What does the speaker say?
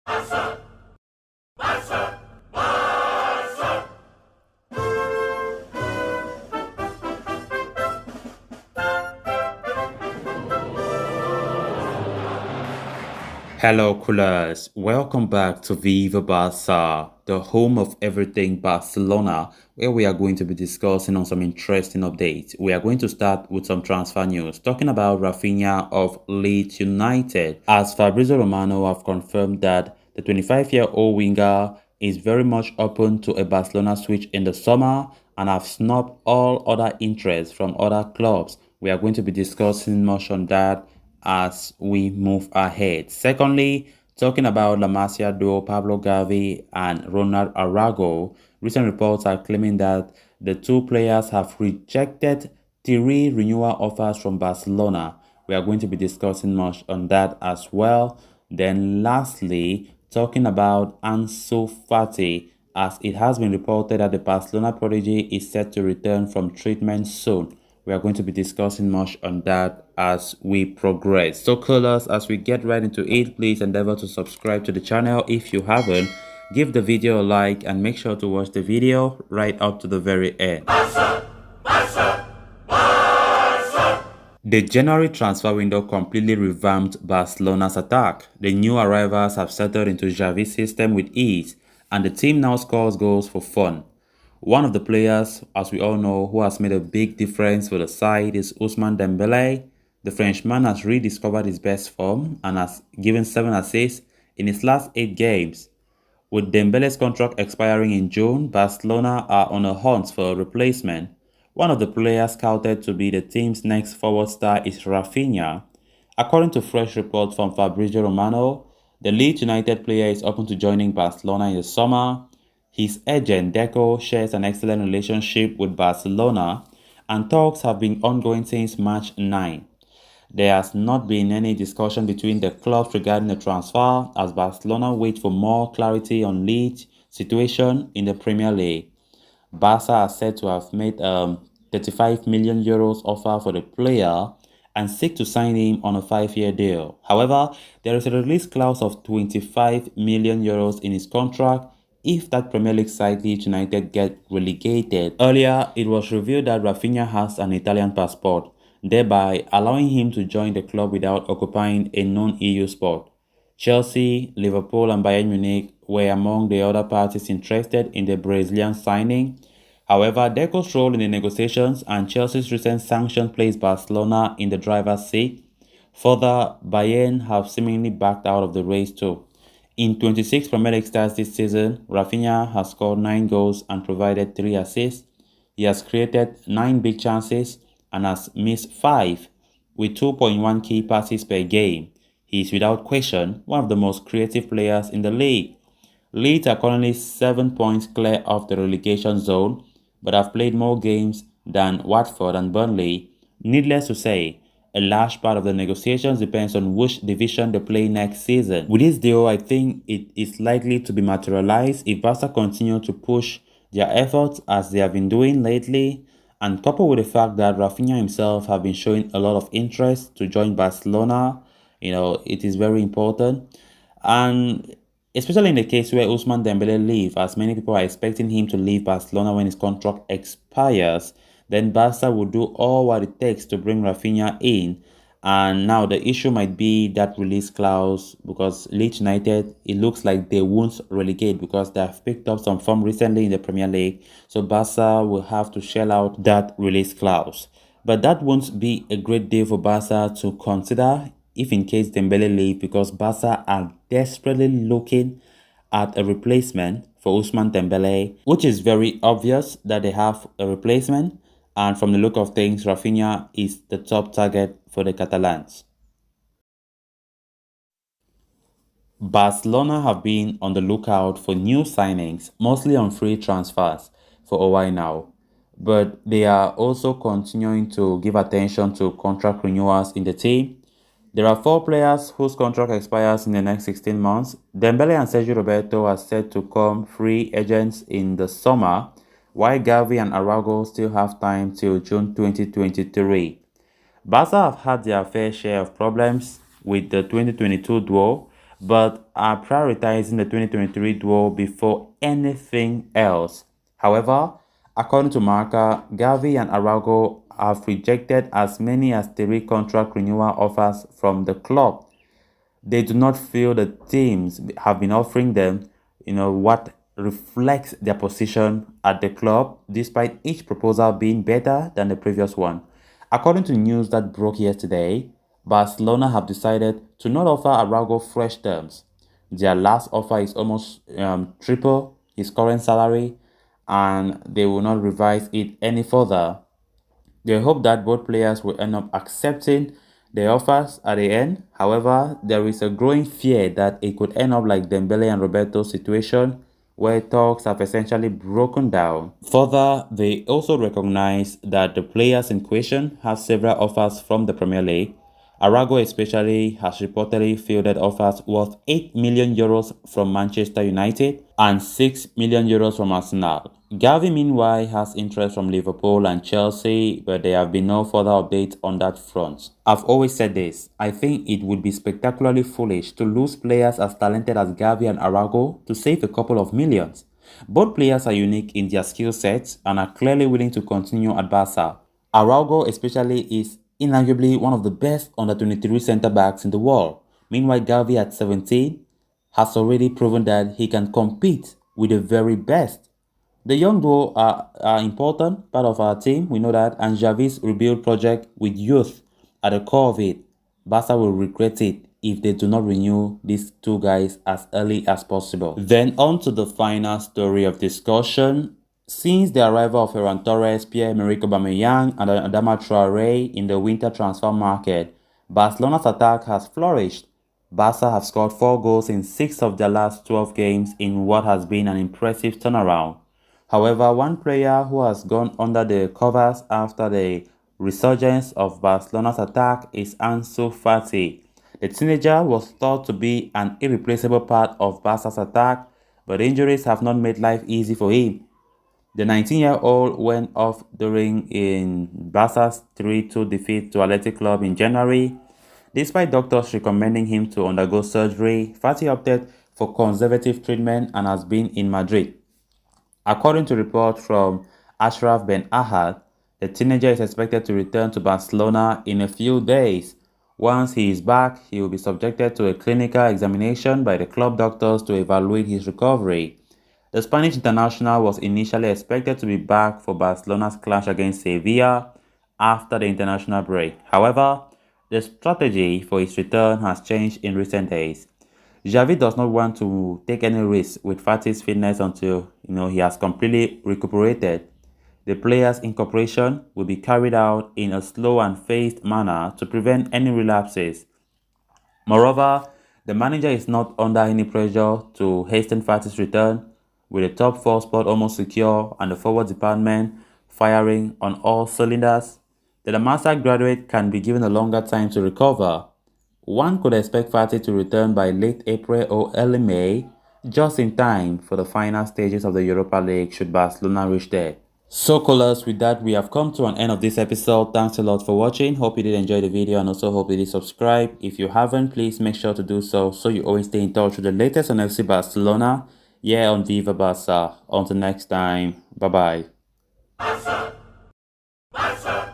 Barça! Barça! Barça! Hello, coolers. Welcome back to Viva Barça, the home of everything Barcelona, where we are going to be discussing on some interesting updates. We are going to start with some transfer news, talking about Raphinha of Leeds United, as Fabrizio Romano have confirmed that the 25-year-old winger is very much open to a Barcelona switch in the summer and have snubbed all other interests from other clubs. We are going to be discussing much on that as we move ahead. Secondly, talking about La Masia duo Pablo Gavi and Ronald Araujo, recent reports are claiming that the two players have rejected three renewal offers from Barcelona. We are going to be discussing much on that as well. Then lastly, talking about Ansu Fati, as it has been reported that the Barcelona prodigy is set to return from treatment soon. We are going to be discussing much on that as we progress. So colors, as we get right into it, please endeavor to subscribe to the channel if you haven't. Give the video a like and make sure to watch the video right up to the very end. Barça! Barça! Barça! The January transfer window completely revamped Barcelona's attack. The new arrivals have settled into Xavi's system with ease, and the team now scores goals for fun. One of the players, as we all know, who has made a big difference for the side is Ousmane Dembele. The Frenchman has rediscovered his best form and has given 7 assists in his last 8 games. With Dembele's contract expiring in June, Barcelona are on a hunt for a replacement. One of the players scouted to be the team's next forward star is Raphinha. According to fresh reports from Fabrizio Romano, the Leeds United player is open to joining Barcelona in the summer. His agent Deco shares an excellent relationship with Barcelona, and talks have been ongoing since March 9. There has not been any discussion between the clubs regarding the transfer, as Barcelona wait for more clarity on Leeds' situation in the Premier League. Barca are said to have made a 35 million euros offer for the player and seek to sign him on a 5-year deal. However, there is a release clause of 25 million euros in his contract if that Premier League side Leeds United get relegated. Earlier, it was revealed that Raphinha has an Italian passport, thereby allowing him to join the club without occupying a non-EU spot. Chelsea, Liverpool and Bayern Munich were among the other parties interested in the Brazilian signing. However, Deco's role in the negotiations and Chelsea's recent sanction placed Barcelona in the driver's seat. Further, Bayern have seemingly backed out of the race too. In 26 Premier League starts this season, Raphinha has scored 9 goals and provided 3 assists. He has created 9 big chances and has missed 5, with 2.1 key passes per game. He is without question one of the most creative players in the league. Leeds are currently 7 points clear of the relegation zone, but have played more games than Watford and Burnley. Needless to say, a large part of the negotiations depends on which division they play next season. With this deal, I think it is likely to be materialized if Barca continue to push their efforts as they have been doing lately, and coupled with the fact that Raphinha himself have been showing a lot of interest to join Barcelona. It is very important. And especially in the case where Ousmane Dembele leave, as many people are expecting him to leave Barcelona when his contract expires, then Barca will do all what it takes to bring Raphinha in. And now the issue might be that release clause, because Leeds United, it looks like they won't relegate because they have picked up some form recently in the Premier League. So Barca will have to shell out that release clause. But that won't be a great deal for Barca to consider if in case Dembele leave, because Barca are desperately looking at a replacement for Ousmane Dembele, which is very obvious that they have a replacement. And from the look of things, Raphinha is the top target for the Catalans. Barcelona have been on the lookout for new signings, mostly on free transfers, for a while now. But they are also continuing to give attention to contract renewals in the team. There are 4 players whose contract expires in the next 16 months. Dembele and Sergio Roberto are set to come free agents in the summer, while Gavi and Araujo still have time till June 2023. Barca have had their fair share of problems with the 2022 duo, but are prioritizing the 2023 duel before anything else. However, according to Marca, Gavi and Araujo have rejected as many as 3 contract renewal offers from the club. They do not feel the teams have been offering them, what reflects their position at the club, despite each proposal being better than the previous one. According to news that broke yesterday, Barcelona have decided to not offer Araujo fresh terms. Their last offer is almost triple his current salary, and they will not revise it any further. They hope that both players will end up accepting the offers at the end. However, there is a growing fear that it could end up like Dembele and Roberto's situation, where talks have essentially broken down. Further, they also recognize that the players in question have several offers from the Premier League. Araujo especially has reportedly fielded offers worth €8 million from Manchester United and €6 million from Arsenal. Gavi meanwhile has interest from Liverpool and Chelsea, but there have been no further updates on that front. I've always said this, I think it would be spectacularly foolish to lose players as talented as Gavi and Araujo to save a couple of millions. Both players are unique in their skill sets and are clearly willing to continue at Barca. Araujo especially is inarguably one of the best under-23 centre-backs in the world. Meanwhile, Gavi at 17 has already proven that he can compete with the very best. The young duo are important part of our team, we know that, and Xavi's rebuild project with youth at the core of it. Barca will regret it if they do not renew these two guys as early as possible. Then on to the final story of discussion. Since the arrival of Ferran Torres, Pierre-Emerick Aubameyang and Adama Traoré in the winter transfer market, Barcelona's attack has flourished. Barca have scored 4 goals in 6 of their last 12 games in what has been an impressive turnaround. However, one player who has gone under the covers after the resurgence of Barcelona's attack is Ansu Fati. The teenager was thought to be an irreplaceable part of Barca's attack, but injuries have not made life easy for him. The 19-year-old went off during in Barca's 3-2 defeat to Athletic Club in January. Despite doctors recommending him to undergo surgery, Fati opted for conservative treatment and has been in Madrid. According to reports from Ashraf Ben Ahad, the teenager is expected to return to Barcelona in a few days. Once he is back, he will be subjected to a clinical examination by the club doctors to evaluate his recovery. The Spanish international was initially expected to be back for Barcelona's clash against Sevilla after the international break. However, the strategy for his return has changed in recent days. Xavi does not want to take any risks with Fati's fitness until he has completely recuperated. The player's incorporation will be carried out in a slow and phased manner to prevent any relapses. Moreover, the manager is not under any pressure to hasten Fati's return, with the top 4 spot almost secure and the forward department firing on all cylinders. The La Masia graduate can be given a longer time to recover. One could expect Fati to return by late April or early May, just in time for the final stages of the Europa League should Barcelona reach there. So callers, with that we have come to an end of this episode. Thanks a lot for watching. Hope you did enjoy the video and also hope you did subscribe. If you haven't, please make sure to do so you always stay in touch with the latest on FC Barcelona on Viva Barca. Until next time, bye bye. Barça, Barça.